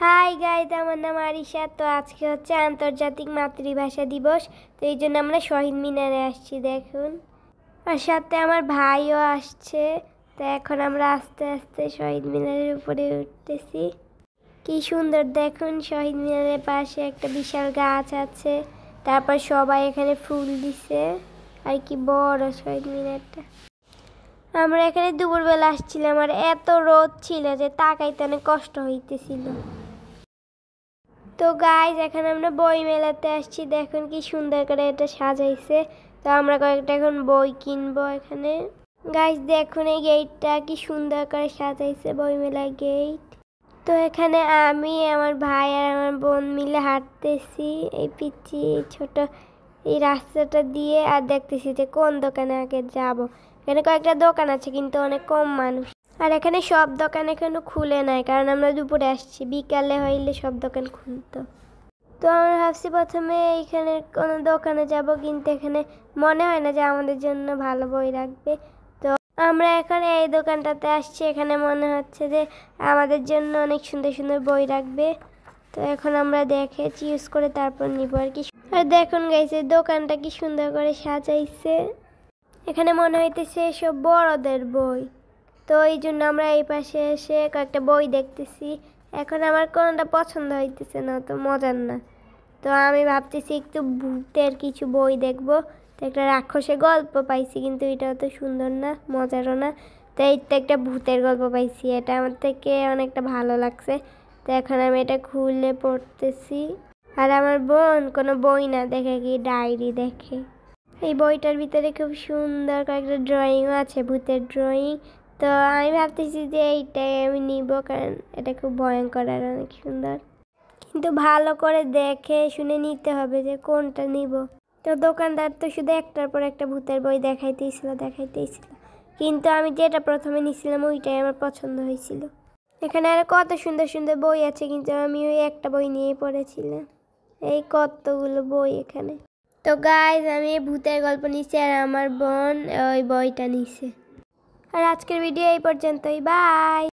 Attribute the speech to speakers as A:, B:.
A: Hi guys, আমার নাম আরিশা। তো আজকে হচ্ছে আন্তর্জাতিক মাতৃভাষা দিবস। তো এই জন্য আমরা শহীদ মিনারে আসছি, দেখুন। আর সাথে আমার ভাইও আসছে। তো এখন আমরা আস্তে আস্তে শহীদ মিনারের উপরে উঠতেছি। কি সুন্দর দেখুন, শহীদ মিনারের পাশে একটা বিশাল গাছ আছে। তারপর সবাই এখানে ফুল দিছে। আর কি বড় শহীদ মিনারটা। আমরা এখানে দুপুরবেলা আসছিলাম আর এত রোদ ছিল যে তাকাইতে অনেক কষ্ট হইতেছিল। তো গাইজ, এখন আমরা বই মেলাতে আসছি। দেখুন কি সুন্দর করে এটা সাজাইছে। তো আমরা কয়েকটা এখন বই কিনবো এখানে। গাইজ দেখুন এই গেটটা কি সুন্দর করে সাজাইছে, বই মেলার গেট। তো এখানে আমি, আমার ভাই আর আমার বোন মিলে হাঁটতেছি এই পিচ্ছি ছোট এই রাস্তাটা দিয়ে। আর দেখতেছি যে কোন দোকানে আগে যাব। এখানে কয়েকটা দোকান আছে কিন্তু অনেক কম মানুষ। আর এখানে সব দোকান এখনো খুলে নাই, কারণ আমরা দুপুরে আসছি। বিকালে হইলে সব দোকান খুলতো। তো আমরা ভাবছি প্রথমে এইখানে কোনো দোকানে যাব, কিন্তু এখানে মনে হয় না যে আমাদের জন্য ভালো বই রাখবে। তো আমরা এখন এই দোকানটাতে আসছি। এখানে মনে হচ্ছে যে আমাদের জন্য অনেক সুন্দর সুন্দর বই রাখবে। তো এখন আমরা দেখে চুজ করে তারপর নিব আর কি। আর দেখুন গাইস, এই দোকানটা কি সুন্দর করে সাজাইছে। এখানে মনে হইতেছে সব বড়দের বই। তো এই জন্য আমরা এই পাশে এসে কয়েকটা বই দেখতেছি। এখন আমার কোনোটা পছন্দ হইতেছে না, তো মজার না। তো আমি ভাবতেছি একটু ভূতের কিছু বই দেখবো। তো একটা রাক্ষসের গল্প পাইছি, কিন্তু এটাও তো সুন্দর না, মজারও না। তো এইটা একটা ভূতের গল্প পাইছি, এটা আমার থেকে অনেকটা ভালো লাগছে। তো এখন আমি এটা খুলে পড়তেছি। আর আমার বোন কোনো বই না দেখে, কি ডায়েরি দেখে। এই বইটার ভিতরে খুব সুন্দর কয়েকটা ড্রয়িংও আছে, ভূতের ড্রয়িং। তো আমি ভাবতেছি যে এইটাই আমি নিব, কারণ এটা খুব ভয়ঙ্কর আর অনেক সুন্দর। কিন্তু ভালো করে দেখে শুনে নিতে হবে যে কোনটা নিব। তো দোকানদার তো শুধু একটার পর একটা ভূতের বই দেখাইতেছিল। কিন্তু আমি যেটা প্রথমে নিছিলাম ওইটাই আমার পছন্দ হয়েছিল। এখানে আরো কত সুন্দর সুন্দর বই আছে, কিন্তু আমি ওই একটা বই নিয়েই পড়েছিলাম। এই কতগুলো বই এখানে। তো গাইজ, আমি ভূতের গল্প নিছি আর আমার বোন ওই বইটা নিছে। আর আজকের ভিডিও এই পর্যন্তই। বাই।